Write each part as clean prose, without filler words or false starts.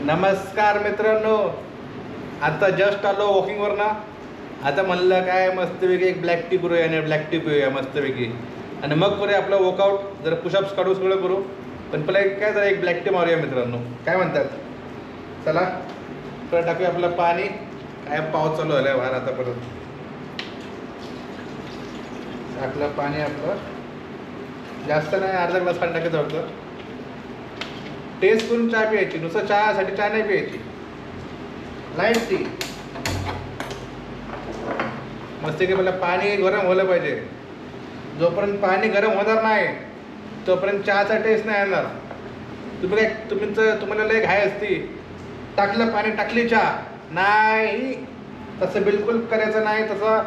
नमस्कार मित्रांनो, आता जस्ट आलो वॉकिंगवरनं. आता म्हणलं काय मस्तपैकी एक ब्लॅक टी करूया आणि ब्लॅक टी पिऊया मस्तपैकी आणि मग करूया आपलं वर्कआउट. जरा पुशअप्स काढू सगळं करू, पण पहिला काय जरा एक ब्लॅक टी मारूया मित्रांनो. काय म्हणतात? चला परत टाकूया आपलं पाणी. काय पाऊस चालू झाला बाहेर आता परत. टाकलं पाणी आपलं, जास्त नाही, अर्धा ग्लास पाणी टाकायचं होतं. टेस्ट करून चहा प्यायची, नुसतं चहासाठी चहा नाही प्यायची. लाईट टी मस्त की मला पाणी गरम व्हायला पाहिजे. जोपर्यंत पाणी गरम होणार नाही तोपर्यंत चहाचा टेस्ट नाही येणार. तुम्हाला लय घाई असती, टाकलं पाणी टाकली चहा नाही, तसं बिलकुल करायचं नाही. तसं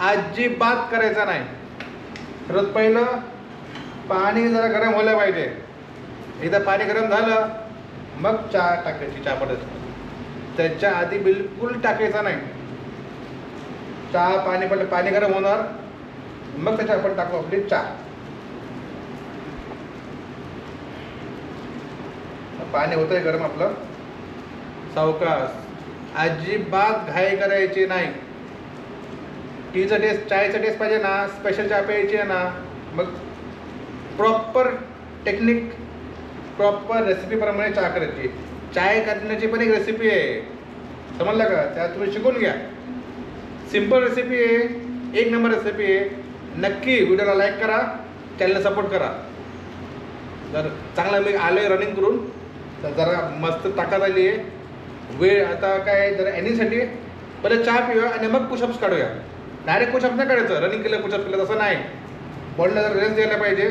अजिबात करायचं नाही. सर्वात पहिलं पाणी जरा गरम व्हायला पाहिजे. एकदा पाणी गरम झालं मग चहा टाकायची. चहा पडत त्याच्या आधी बिलकुल टाकायचं नाही. चहा पाणी पडलं, पाणी गरम होणार मग त्याच्या आपण टाकू आपली चहा. पाणी होतंय गरम आपलं, सावकाश, अजिबात घाई करायची नाही. टीचा टेस्ट, चायचा टेस्ट पाहिजे ना, स्पेशल चहा प्यायची आहे ना, मग प्रॉपर टेक्निक, प्रॉपर रेसिपीप्रमाणे चहा करायची. चाय करण्याची पण एक रेसिपी आहे, समजलं का? त्या तुम्ही शिकून घ्या. सिंपल रेसिपी आहे, एक नंबर रेसिपी आहे. नक्की व्हिडिओला लाईक करा, चॅनलला सपोर्ट करा. जर चांगला मी आलो आहे रनिंग करून, तर जरा मस्त ताकद आली आहे. वेळ आता काय, जरा एनीसाठी पहिले चहा पिऊया आणि मग पुशअप्स काढूया. डायरेक्ट पुशअप्स नाही काढायचं. रनिंग केलं पुशअप केलं तसं नाही. बॉडीला जरा रेस्ट द्यायला पाहिजे.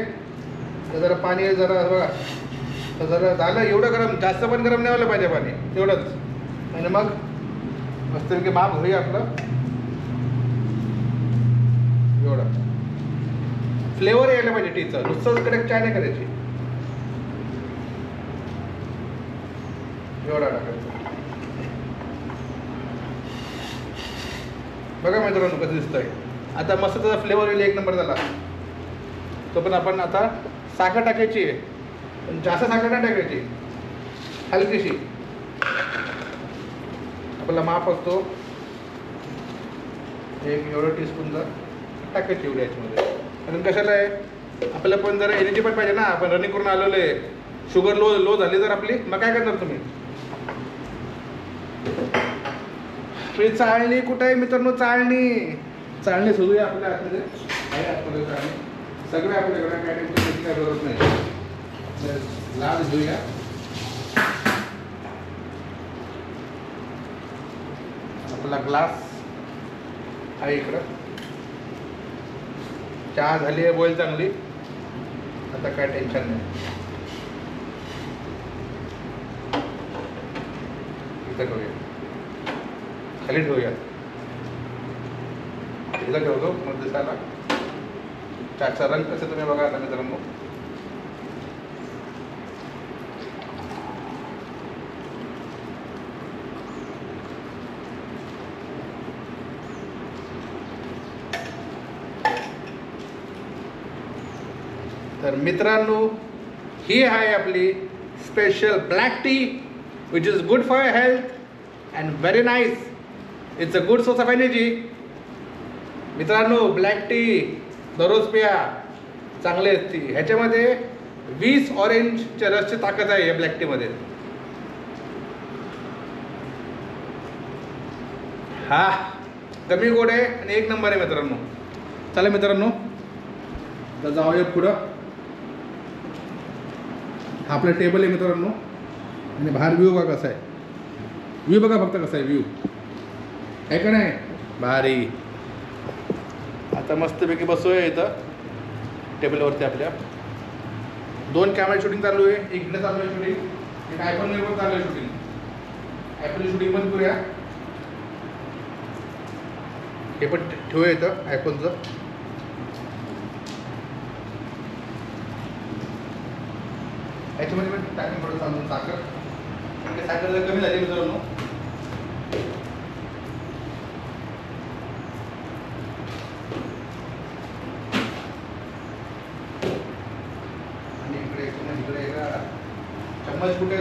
तर जरा पाणी जरा बघा, तर जरा झालं एवढं गरम, जास्त पण गरम नाही व्हायला पाहिजे पाणी, तेवढंच. आणि मग मस्तपैकी माप होईया आपलं. एवढं फ्लेवर यायला पाहिजे टीचं, नुसतंच कडक चाय नाही करायची. एवढा टाकायचं. बघा मित्रांनो कसं दिसतंय. आता मस्त त्याचा फ्लेवर येईल, एक नंबर झाला. तो पण आपण आता साखर टाकायची आहे, पण जास्त साखर नाही टाकायची, हलकीशी. आपला माप असतो एक एवढं टीस्पूनचा टाकायची एवढी याच्यामध्ये. कारण कशाला आहे, आपल्याला पण जरा एनर्जी पण पाहिजे ना. आपण रनिंग करून आलेलो आहे, शुगर लो झाली जर आपली, मग काय करणार तुम्ही? चाळणी कुठं आहे मित्रांनो? चाळणी शोधूया आपल्या हातमध्ये. आहे आतमध्ये चाळणी सगळे आपल्याकडे, काय टेन्शन काय गरज नाही. लाल घेऊया. आपला ग्लास आहे इकडं. चहा झाली आहे बॉईल चांगली, आता काय टेन्शन नाही. इथं ठेवूया, खाली ठेवूया. इथं ठेवतो मग दिसायला. चहाचा रंग कसं तुम्ही बघा आता मित्रांनो. तर मित्रांनो, ही आहे आपली special black tea, which is good for your health and very nice. It's a good source of energy. मित्रांनो, ब्लॅक टी दररोज प्या, चांगली असते. ह्याच्यामध्ये 20 ऑरेंजच्या रसची ताकद आहे या ब्लॅक टीमध्ये. हा कमी गोड आहे आणि एक नंबर आहे मित्रांनो. चला मित्रांनो, तर जाऊया पुढं. हा आपला टेबल आहे मित्रांनो, आणि बाहेर व्ह्यू बघा कसा आहे. व्ह्यू बघा फक्त कसा आहे व्ह्यू, आहे का नाही? भारी. आता मस्तपैकी बसूया इथं टेबलवरती. आपल्या 2 कॅमेरा शूटिंग चालू आहे. एक इकडे चालू आहे शूटिंग, एक आयफोन पण चालू आहे शूटिंग. आयफोन शूटिंग पण करूया. हे पण ठेवूया इथं आयफोनचं. याच्यामध्ये पण टाकून थोडं चालून साखर, म्हणजे साखर जर कमी झाली मित्रांनो. आणि इकडे चम्मच कुठे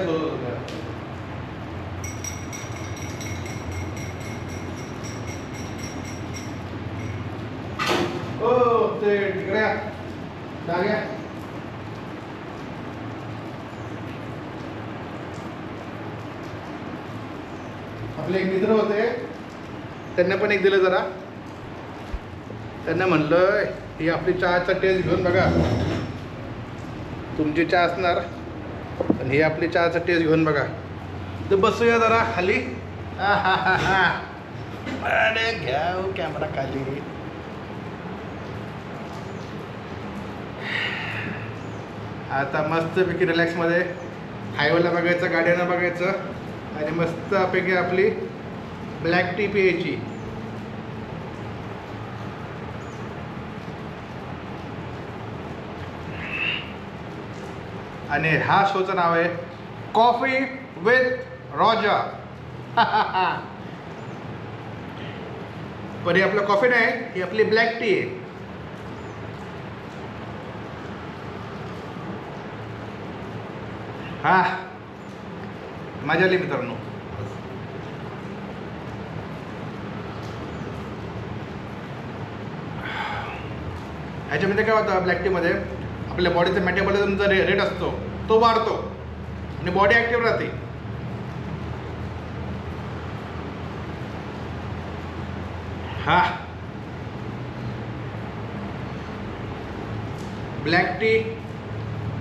आपले एक मित्र होते, त्यांना पण एक दिलं जरा. त्यांना म्हणलं ही आपली चहाचा टेस्ट घेऊन बघा. तुमची चहा असणार आणि ही आपली चहाचा टेस्ट घेऊन बघा. तर बसूया जरा खाली. अरे घ्या कॅमेरा खाली. आता मस्तपैकी रिलॅक्समध्ये हायवेला बघायचं, गाड्यांना बघायचं आणि मस्तपैकी आपली ब्लॅक टी प्यायची. आणि हा शोचं नाव आहे कॉफी विथ रॉजर. पण ही आपलं कॉफी नाही, ही आपली ब्लॅक टी आहे. हा मजा आली मित्रांनो. ह्याच्यामध्ये काय होतं, ब्लॅक टीमध्ये आपल्या बॉडीचा मेटाबॉलिझमचा रेट असतो तो वाढतो आणि बॉडी ॲक्टिव्ह राहते. हा ब्लॅक टी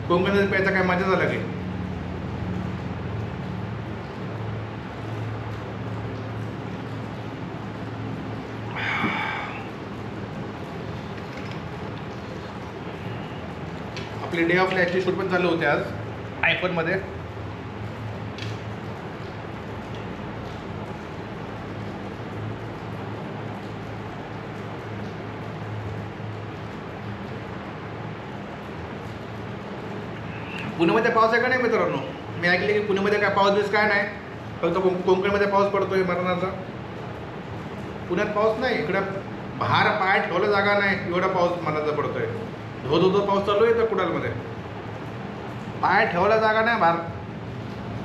कोकणात प्यायचा काय मजा झाला की. आपली डे ऑफ लाईफची शूट पण चालू होते आज आयफोनमध्ये. पुण्यामध्ये पाऊस आहे का नाही मित्रांनो? मी ऐकले की पुण्यामध्ये काय पाऊस बीस काय नाही, फक्त कोकणमध्ये पाऊस पडतोय मरणाचा. पुण्यात पाऊस नाही, इकडं बाहेर पाय ठेवलं जागा नाही एवढा पाऊस मरणाचा पडतोय. धो पाऊस चालू आहे तर कुडालमध्ये. पाय ठेवला जागा नाही बाहेर,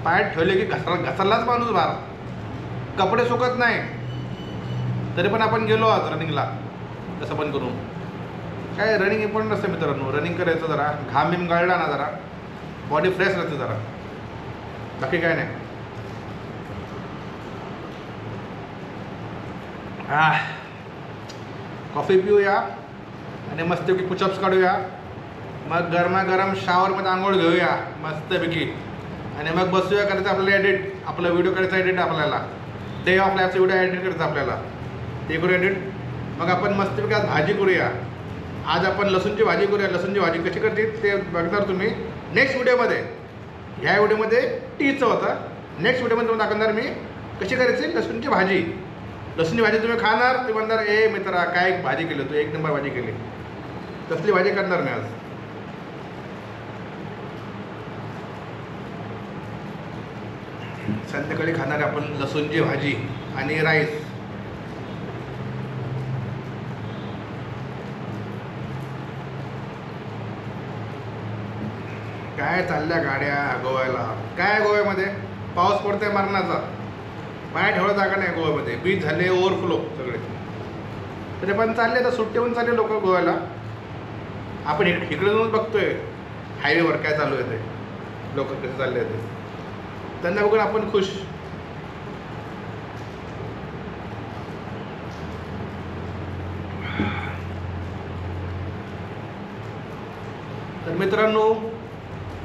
पाय ठेवले की घसरलाच माणूस बाहेर. कपडे सुकत नाही तरी पण आपण गेलो आज रनिंगला कसं पण करून. काय रनिंग इम्पॉर्टंट असतं मित्रांनो, रनिंग करायचं जरा. घाम बिम गाळला ना जरा बॉडी फ्रेश राहते जरा, बाकी काय नाही. कॉफी पिऊया आणि मस्तपैकी पुशअप्स काढूया. मग गरमागरम शावरमध्ये आंघोळ घेऊया मस्तपैकी आणि मग बसूया. करायचं आपल्याला एडिट, आपला व्हिडिओ करायचा एडिट. आपल्याला डे ऑफ लाईफचा व्हिडिओ एडिट करायचा आपल्याला, ते करू एडिट. मग आपण मस्तपैकी आज भाजी करूया. आज आपण लसूणची भाजी करूया. लसूणची भाजी कशी करते ते बघणार तुम्ही नेक्स्ट व्हिडिओमध्ये. ह्या व्हिडिओमध्ये टीचं होतं, नेक्स्ट व्हिडिओमध्ये तुम्हाला दाखवणार मी कशी करायची लसूणची भाजी. लसूणची भाजी तुम्ही खाणार ते म्हणणार ए मित्रा काय भाजी केली, तू एक नंबर भाजी केली. तसली भाजी करणार मी आज. संध्याकाळी खाणार आपण लसूणची भाजी आणि राईस. काय चालल्या गाड्या गोव्याला. काय गोव्यामध्ये पाऊस पडतोय मरणाचा, पाय ठेवला जागा नाही गोव्यामध्ये. बीच झाले ओव्हरफ्लो सगळे, तरी पण चालले तर सुट्टी पण चालले लोक गोव्याला. आपण इकडे जाऊन बघतोय हायवेवर काय चालू आहे ते, लोक कसे चालले ते, त्यांना बघून आपण खुश. तर मित्रांनो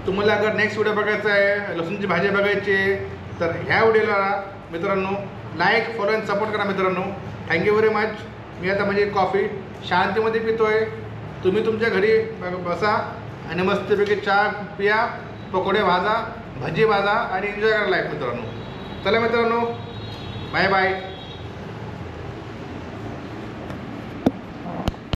तुम्हाला अगर नेक्स्ट व्हिडिओ बघायचा आहे, लसूणची भाजी बघायची आहे, तर ह्या व्हिडिओला मित्रांनो लाईक फॉलो आणि सपोर्ट करा मित्रांनो. Thank you very much. मी आता म्हणजे कॉफी शांतीमध्ये पितोय. तुम्ही तुमच्या घरी बसा आणि मस्तपैकी चहा पिया, पकोडे भाजा, भजी भाजा आणि एन्जॉय करा लाईफ मित्रांनो. चला मित्रांनो, बाय बाय.